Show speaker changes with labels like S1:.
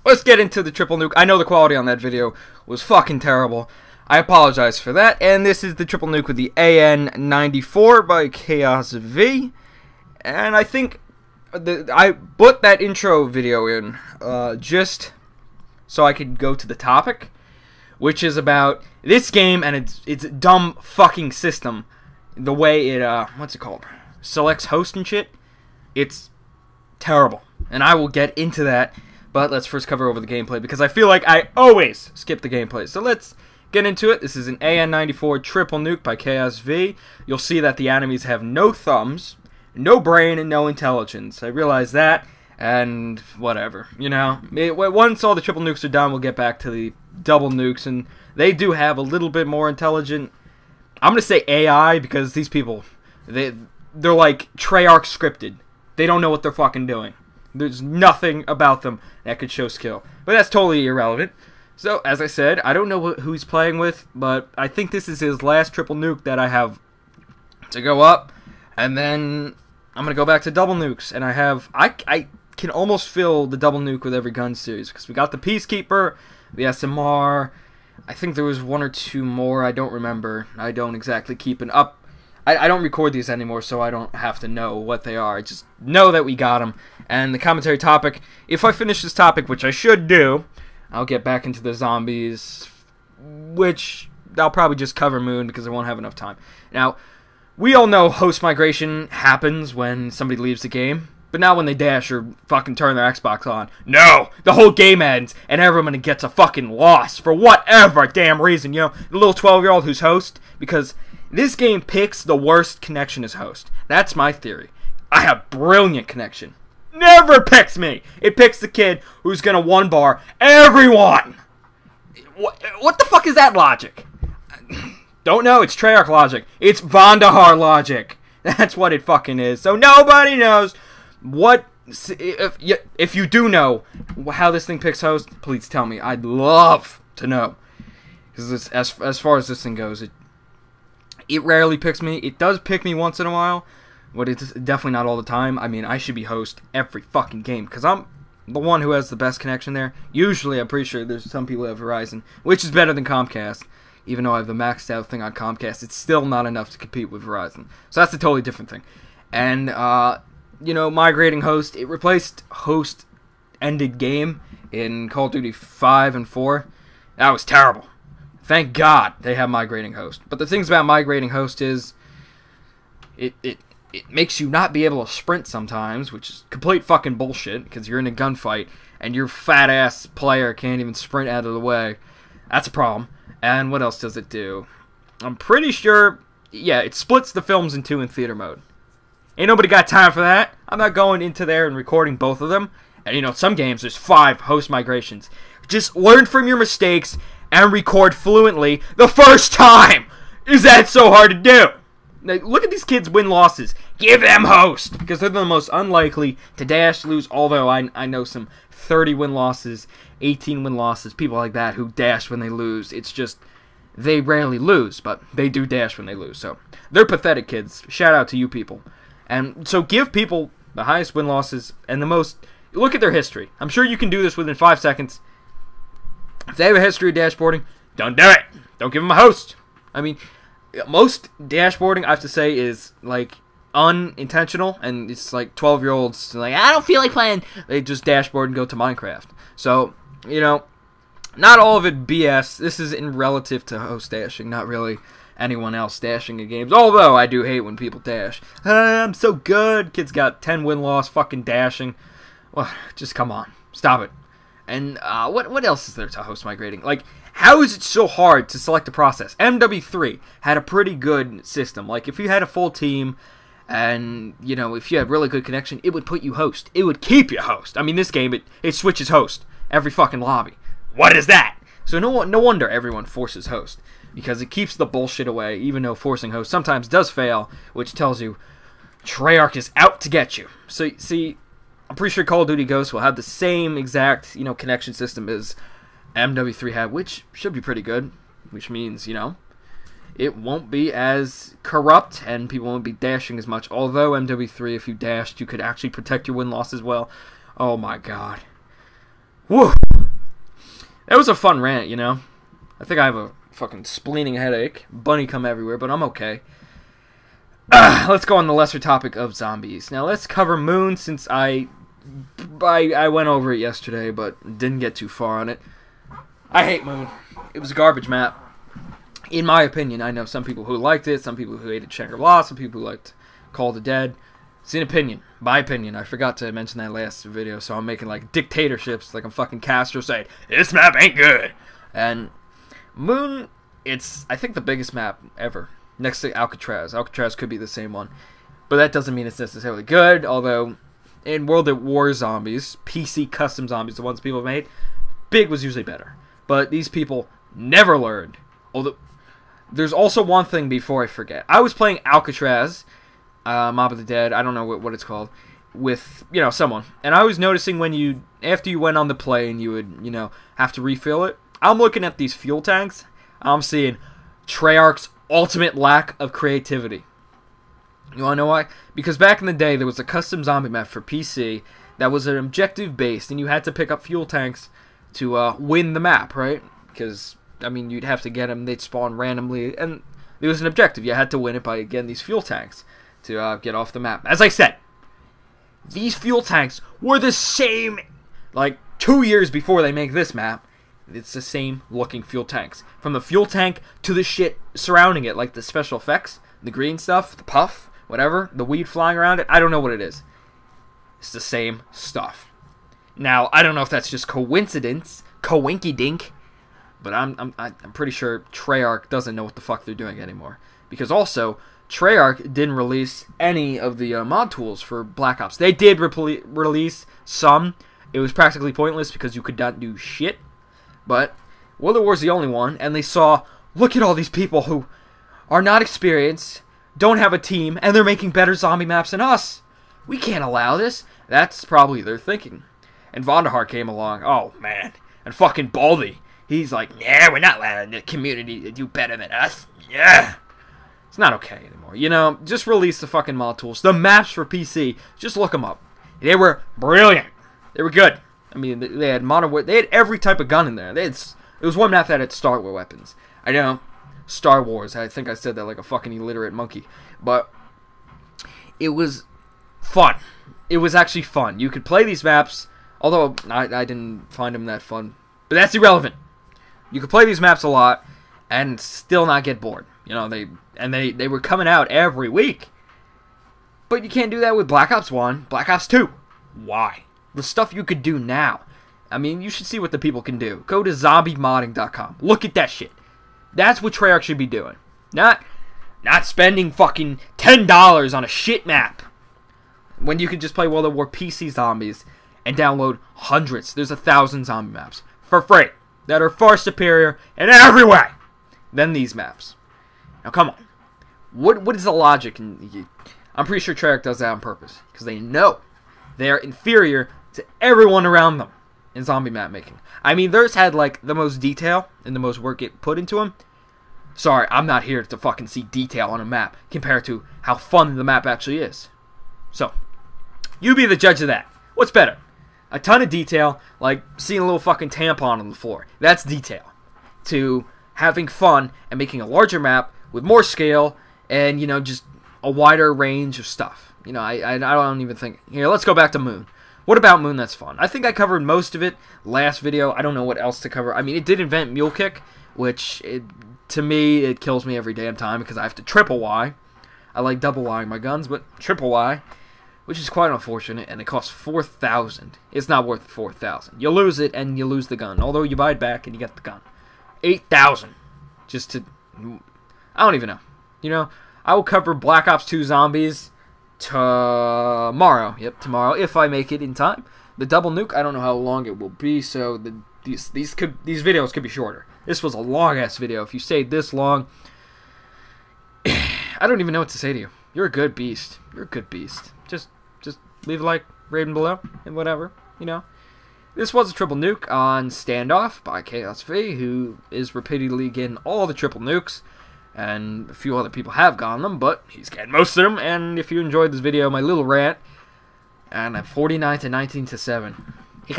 S1: let's get into the triple nuke. I know the quality on that video was fucking terrible. I apologize for that. And this is the triple nuke with the AN94 by Chaos V. And I think I put that intro video in just so I could go to the topic, which is about this game and its dumb fucking system. The way it, what's it called? Selects host and shit. It's terrible. And I will get into that, but let's first cover over the gameplay because I feel like I always skip the gameplay. So let's get into it. This is an AN94 triple nuke by Chaos V. You'll see that the enemies have no thumbs, no brain, and no intelligence. I realize that, and whatever, you know. Once all the triple nukes are done, we'll get back to the double nukes, and they do have a little bit more intelligent. I'm gonna say AI because these people, they're like Treyarch scripted. They don't know what they're fucking doing. There's nothing about them that could show skill, but that's totally irrelevant. So, as I said, I don't know who he's playing with, but I think this is his last triple nuke that I have to go up, and then I'm going to go back to double nukes, and I can almost fill the double nuke with every gun series, because we got the Peacekeeper, the SMR, I think there was one or two more, I don't remember, I don't exactly keep an up, I don't record these anymore, so I don't have to know what they are, I just know that we got them, and the commentary topic, if I finish this topic, which I should do, I'll get back into the zombies, which I'll probably just cover Moon, because I won't have enough time. Now, we all know host migration happens when somebody leaves the game, but now when they dash or fucking turn their Xbox on, no! The whole game ends, and everyone gets a fucking loss for whatever damn reason, you know? The little 12-year-old who's host, because this game picks the worst connection as host. That's my theory. I have brilliant connection. Never picks me! It picks the kid who's gonna one-bar everyone! What the fuck is that logic? Don't know, it's Treyarch logic. It's Vandahar logic. That's what it fucking is. So nobody knows what... If you do know how this thing picks host, please tell me. I'd love to know. Because as far as this thing goes, it rarely picks me. It does pick me once in a while, but it's definitely not all the time. I mean, I should be host every fucking game, because I'm the one who has the best connection there. Usually, I'm pretty sure there's some people who have Verizon, which is better than Comcast. Even though I have the maxed out thing on Comcast, it's still not enough to compete with Verizon. So that's a totally different thing. And, you know, migrating host, it replaced host-ended game in Call of Duty 5 and 4. That was terrible. Thank God they have migrating host. But the things about migrating host is it makes you not be able to sprint sometimes, which is complete fucking bullshit, because you're in a gunfight, and your fat-ass player can't even sprint out of the way. That's a problem. And what else does it do? I'm pretty sure, yeah, it splits the films in two in theater mode. Ain't nobody got time for that. I'm not going into there and recording both of them. And, you know, some games, there's 5 host migrations. Just learn from your mistakes and record fluently the first time. Is that so hard to do? Like, look at these kids' win-losses. Give them host, because they're the most unlikely to dash, lose, although I know some 30 win-losses, 18 win-losses, people like that who dash when they lose. It's just, they rarely lose, but they do dash when they lose. So, they're pathetic kids. Shout out to you people. And so give people the highest win-losses and the most, look at their history. I'm sure you can do this within 5 seconds. If they have a history of dashboarding, don't do it. Don't give them a host. I mean, most dashboarding, I have to say, is, like, unintentional, and it's like 12-year-olds, like, I don't feel like playing. They just dashboard and go to Minecraft. So, you know, not all of it BS. This is in relative to host dashing, not really anyone else dashing in games. Although, I do hate when people dash. I'm so good. Kids got 10 win-loss fucking dashing. Well, just come on. Stop it. And what else is there to host migrating? Like, how is it so hard to select a process? MW3 had a pretty good system. Like, if you had a full team and, you know, if you had really good connection, it would put you host. It would keep you host. I mean, this game, it switches host every fucking lobby. What is that? So no wonder everyone forces host, because it keeps the bullshit away, even though forcing host sometimes does fail, which tells you Treyarch is out to get you. So, see, I'm pretty sure Call of Duty Ghosts will have the same exact, you know, connection system as MW3 had, which should be pretty good, which means, you know, it won't be as corrupt, and people won't be dashing as much, although MW3, if you dashed, you could actually protect your win-loss as well. Oh my god. Woo! That was a fun rant, you know? I think I have a fucking spleening headache. Bunny come everywhere, but I'm okay. Let's go on the lesser topic of zombies. Now let's cover Moon, since I went over it yesterday, but didn't get too far on it. I hate Moon. It was a garbage map. In my opinion, I know some people who liked it, some people who hated Shangri-La, some people who liked Call of the Dead. It's an opinion. My opinion. I forgot to mention that last video, so I'm making like dictatorships, like I'm fucking Castro saying, this map ain't good. And Moon, it's, I think, the biggest map ever, next to Alcatraz. Alcatraz could be the same one, but that doesn't mean it's necessarily good, although in World at War zombies, PC custom zombies, the ones people have made, big was usually better. But these people never learned. Although, there's also one thing before I forget. I was playing Alcatraz, Mob of the Dead, I don't know what it's called, with, you know, someone. And I was noticing when you, after you went on the plane, you would, you know, have to refill it. I'm looking at these fuel tanks. I'm seeing Treyarch's ultimate lack of creativity. You wanna know why? Because back in the day, there was a custom zombie map for PC that was an objective based, and you had to pick up fuel tanks to win the map, right? Because, I mean, you'd have to get them, they'd spawn randomly, and there was an objective. You had to win it by getting these fuel tanks to get off the map. As I said, these fuel tanks were the same, like, 2 years before they make this map. It's the same looking fuel tanks. From the fuel tank to the shit surrounding it, like the special effects, the green stuff, the puff, whatever, the weed flying around it, I don't know what it is. It's the same stuff. Now, I don't know if that's just coincidence, coinky-dink, but I'm pretty sure Treyarch doesn't know what the fuck they're doing anymore. Because also, Treyarch didn't release any of the mod tools for Black Ops. They did release some. It was practically pointless because you could not do shit. But World at War's the only one, and they saw, look at all these people who are not experienced, don't have a team, and they're making better zombie maps than us. We can't allow this. That's probably their thinking. And Vonderhaar came along, oh man, and fucking Baldy, he's like, yeah, we're not allowing the community to do better than us. Yeah. It's not okay anymore. You know, just release the fucking mod tools. The maps for PC, just look them up. They were brilliant. They were good. I mean, they had modern, they had every type of gun in there. It was one map that had Star Wars weapons. I know, Star Wars. I think I said that like a fucking illiterate monkey. But it was fun. It was actually fun. You could play these maps, although I didn't find them that fun. But that's irrelevant. You could play these maps a lot and still not get bored. You know, they were coming out every week. But you can't do that with Black Ops 1, Black Ops 2. Why? The stuff you could do now. I mean, you should see what the people can do. Go to zombiemodding.com. Look at that shit. That's what Treyarch should be doing. Not spending fucking $10 on a shit map. When you could just play World at War PC zombies and download hundreds. There's 1,000 zombie maps for free that are far superior in every way than these maps. Now, come on. What is the logic? I'm pretty sure Treyarch does that on purpose. Because they know they are inferior to everyone around them in zombie map making. I mean, theirs had, like, the most detail and the most work it put into them. Sorry, I'm not here to fucking see detail on a map compared to how fun the map actually is. So, you be the judge of that. What's better? A ton of detail, like seeing a little fucking tampon on the floor. That's detail. To having fun and making a larger map with more scale and, you know, just a wider range of stuff. You know, I don't even think... Here, let's go back to Moon. What about Moon that's fun? I think I covered most of it last video. I don't know what else to cover. I mean, it did invent Mule Kick, which, to me, it kills me every damn time because I have to triple Y. I like double Ying my guns, but triple Y, which is quite unfortunate, and it costs $4,000. It's not worth $4,000. You lose it, and you lose the gun. Although you buy it back, and you get the gun. $8,000. Just to... I don't even know. You know, I will cover Black Ops 2 Zombies tomorrow. Yep, tomorrow, if I make it in time. The double nuke, I don't know how long it will be, so these videos could be shorter. This was a long-ass video. If you stayed this long, I don't even know what to say to you. You're a good beast. You're a good beast. Just leave a like, rating below, and whatever, you know. This was a triple nuke on Standoff by Chaos V, who is repeatedly getting all the triple nukes, and a few other people have gotten them, but he's getting most of them. And if you enjoyed this video, my little rant, and I'm 49 to 19 to 7.